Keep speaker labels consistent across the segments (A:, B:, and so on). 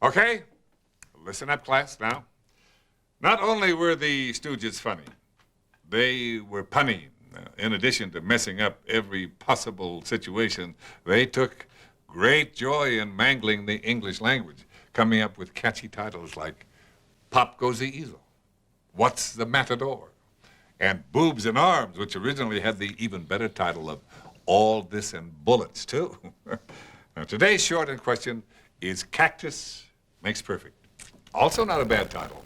A: Okay, listen up, class, now. Not only were the Stooges funny, they were punny. In addition to messing up every possible situation, they took great joy in mangling the English language, coming up with catchy titles like Pop Goes the Easel, What's the Matador, and Boobs and Arms, which originally had the even better title of All This and Bullets, too. Now, today's short in question is Cactus Makes Perfect. Also not a bad title.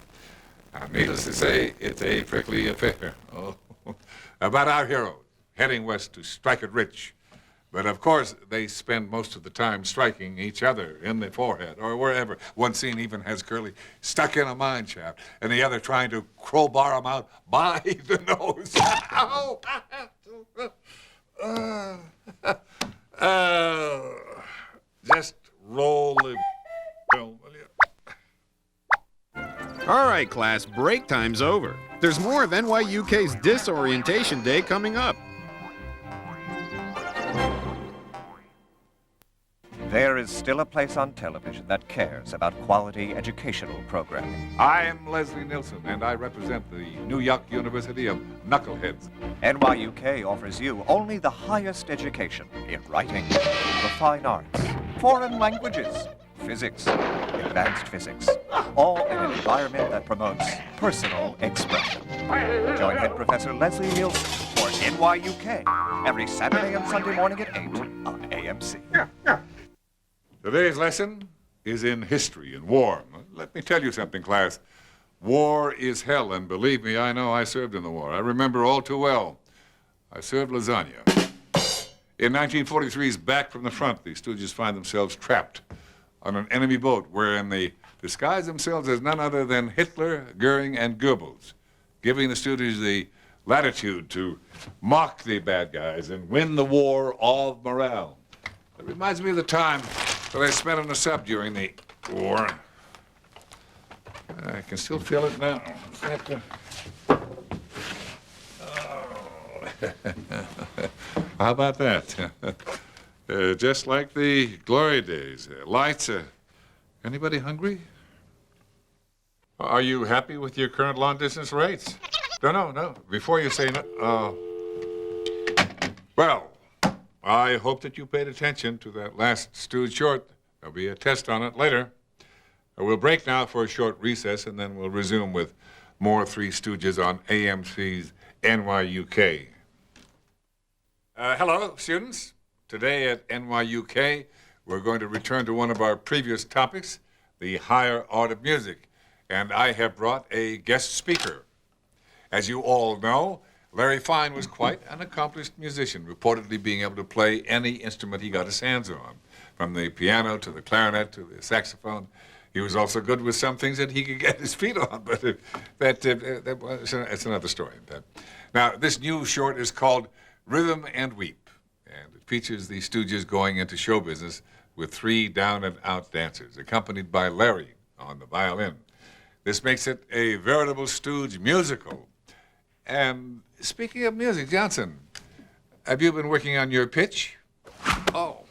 A: Now, needless to say, it's a prickly affair. Oh, about our heroes heading west to strike it rich. But of course, they spend most of the time striking each other in the forehead or wherever. One scene even has Curly stuck in a mine shaft and the other trying to crowbar him out by the nose. Just roll the film, will you?
B: All right, class, break time's over. There's more of N.Y.U.K's Disorientation Day coming up.
C: There is still a place on television that cares about quality educational programming.
A: I am Leslie Nielsen, and I represent the N.Y.U.K University of Knuckleheads.
C: N.Y.U.K offers you only the highest education in writing, the fine arts, foreign languages, physics, advanced physics, all in an environment that promotes personal expression. Join Head Professor Leslie Nielsen for N.Y.U.K every Saturday and Sunday morning at 8 on AMC.
A: Today's lesson is in history and war. Let me tell you something, class. War is hell, and believe me, I know I served in the war. I remember all too well. I served lasagna. In 1943's Back from the Front, the Stooges find themselves trapped on an enemy boat wherein they disguise themselves as none other than Hitler, Goering, and Goebbels, giving the Stooges the latitude to mock the bad guys and win the war of morale. It reminds me of the time that I spent on the sub during the war. I can still feel it now. How about that? Just like the glory days. Lights. Anybody hungry? Are you happy with your current long-distance rates? No. Before you say no. Well, I hope that you paid attention to that last Stooge short. There'll be a test on it later. We'll break now for a short recess, and then we'll resume with more Three Stooges on AMC's N.Y.U.K. Hello, students. Today at N.Y.U.K, we're going to return to one of our previous topics, the higher art of music. And I have brought a guest speaker. As you all know, Larry Fine was quite an accomplished musician, reportedly being able to play any instrument he got his hands on, from the piano to the clarinet to the saxophone. He was also good with some things that he could get his feet on, but it's another story. Now, this new short is called Rhythm and Weep, and it features the Stooges going into show business with three down-and-out dancers, accompanied by Larry on the violin. This makes it a veritable Stooge musical. And speaking of music, Johnson, have you been working on your pitch? Oh.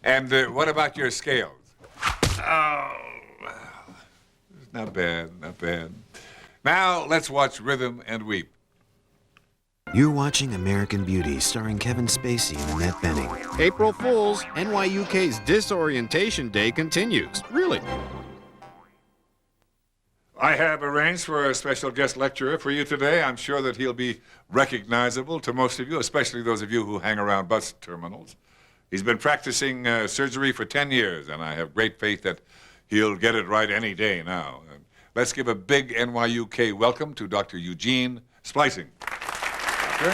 A: And what about your scales? Oh, not bad. Now, let's watch Rhythm and Weep.
D: You're watching American Beauty, starring Kevin Spacey and Annette Bening.
B: April Fools, N.Y.U.K's Disorientation Day continues. Really?
A: I have arranged for a special guest lecturer for you today. I'm sure that he'll be recognizable to most of you, especially those of you who hang around bus terminals. He's been practicing surgery for 10 years, and I have great faith that he'll get it right any day now. Let's give a big N.Y.U.K welcome to Dr. Eugene Splicing. Doctor?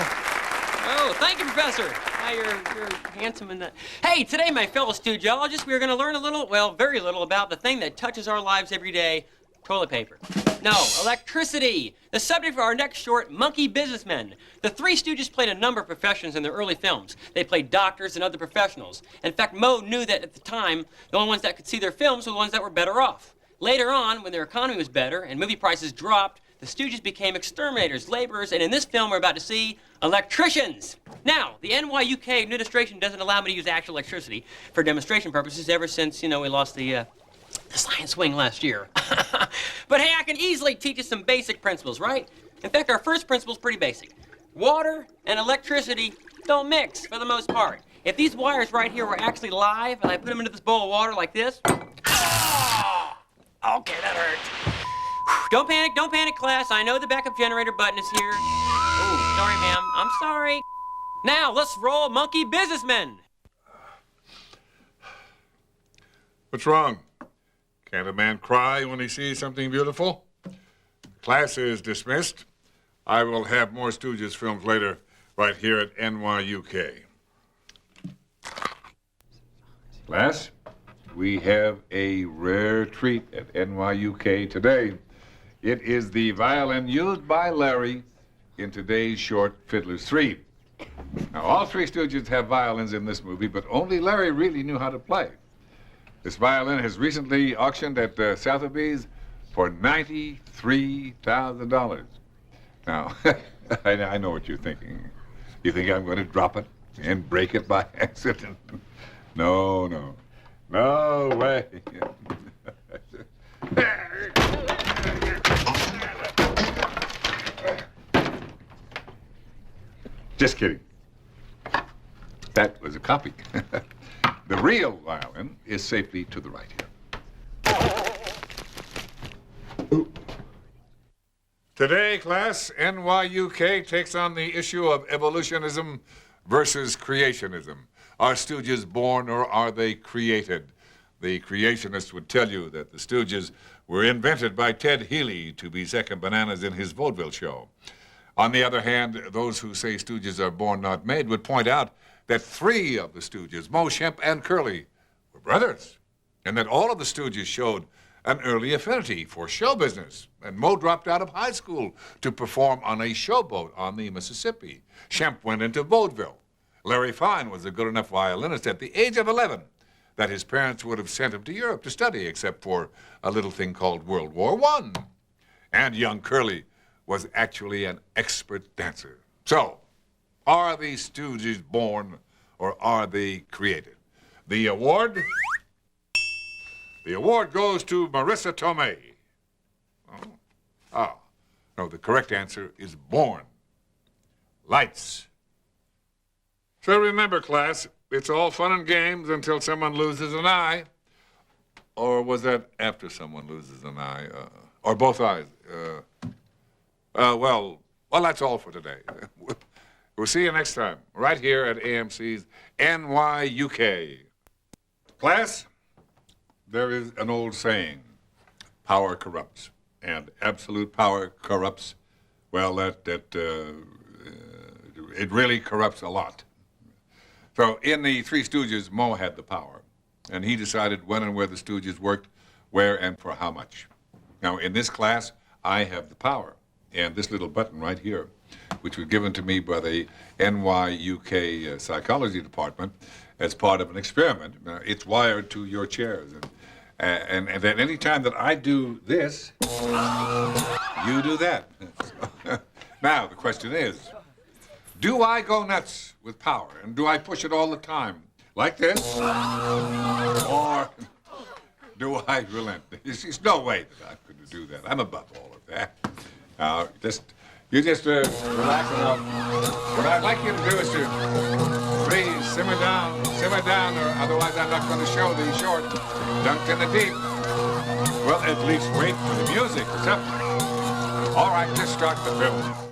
E: Oh, thank you, Professor. Hi, you're handsome in that. Hey, today, my fellow Stoogeologists, we're going to learn a little, well, very little about the thing that touches our lives every day, toilet paper. No, electricity. The subject for our next short, Monkey Businessmen. The Three Stooges played a number of professions in their early films. They played doctors and other professionals. In fact, Moe knew that at the time, the only ones that could see their films were the ones that were better off. Later on, when their economy was better and movie prices dropped, the Stooges became exterminators, laborers, and in this film we're about to see electricians. Now, the N.Y.U.K administration doesn't allow me to use actual electricity for demonstration purposes ever since, we lost the science wing last year. But hey, I can easily teach you some basic principles, right? In fact, our first principle is pretty basic. Water and electricity don't mix for the most part. If these wires right here were actually live and I put them into this bowl of water like this, okay, that hurt. Don't panic, class. I know the backup generator button is here. Oh, sorry, ma'am. I'm sorry. Now, let's roll monkey businessmen.
A: What's wrong? Can't a man cry when he sees something beautiful? Class is dismissed. I will have more Stooges films later, right here at N.Y.U.K. Class, we have a rare treat at N.Y.U.K today. It is the violin used by Larry in today's short Fiddler's 3. Now, all three Stooges have violins in this movie, but only Larry really knew how to play. This violin has recently auctioned at Sotheby's for $93,000. Now, I know what you're thinking. You think I'm going to drop it and break it by accident? No way. Just kidding. That was a copy. The real violin is safely to the right here. Today, class, N.Y.U.K takes on the issue of evolutionism versus creationism. Are Stooges born or are they created? The creationists would tell you that the Stooges were invented by Ted Healy to be second bananas in his vaudeville show. On the other hand, those who say Stooges are born not made would point out that three of the Stooges, Moe, Shemp, and Curly, were brothers, and that all of the Stooges showed an early affinity for show business. And Moe dropped out of high school to perform on a showboat on the Mississippi. Shemp went into vaudeville. Larry Fine was a good enough violinist at the age of 11 that his parents would have sent him to Europe to study, except for a little thing called World War I. And young Curly was actually an expert dancer. So, are the Stooges born or are they created? The award goes to Marissa Tomei. No, the correct answer is born. Lights. So remember, class, it's all fun and games until someone loses an eye. Or was that after someone loses an eye? Or both eyes? Well, that's all for today. We'll see you next time, right here at AMC's N.Y.U.K. Class, there is an old saying, power corrupts, and absolute power corrupts. Well, it really corrupts a lot. So in the Three Stooges, Moe had the power, and he decided when and where the Stooges worked, where and for how much. Now, in this class, I have the power, and this little button right here, which was given to me by the N.Y.U.K. psychology department as part of an experiment. It's wired to your chairs. And at any time that I do this, you do that. Now, the question is, do I go nuts with power? And do I push it all the time, like this? Or do I relent? There's no way that I'm going to do that. I'm above all of that. You just relax enough. What I'd like you to do is to please simmer down, or otherwise I'm not going to show the short dunk in the deep. Well, at least wait for the music or something. All right, just start the film.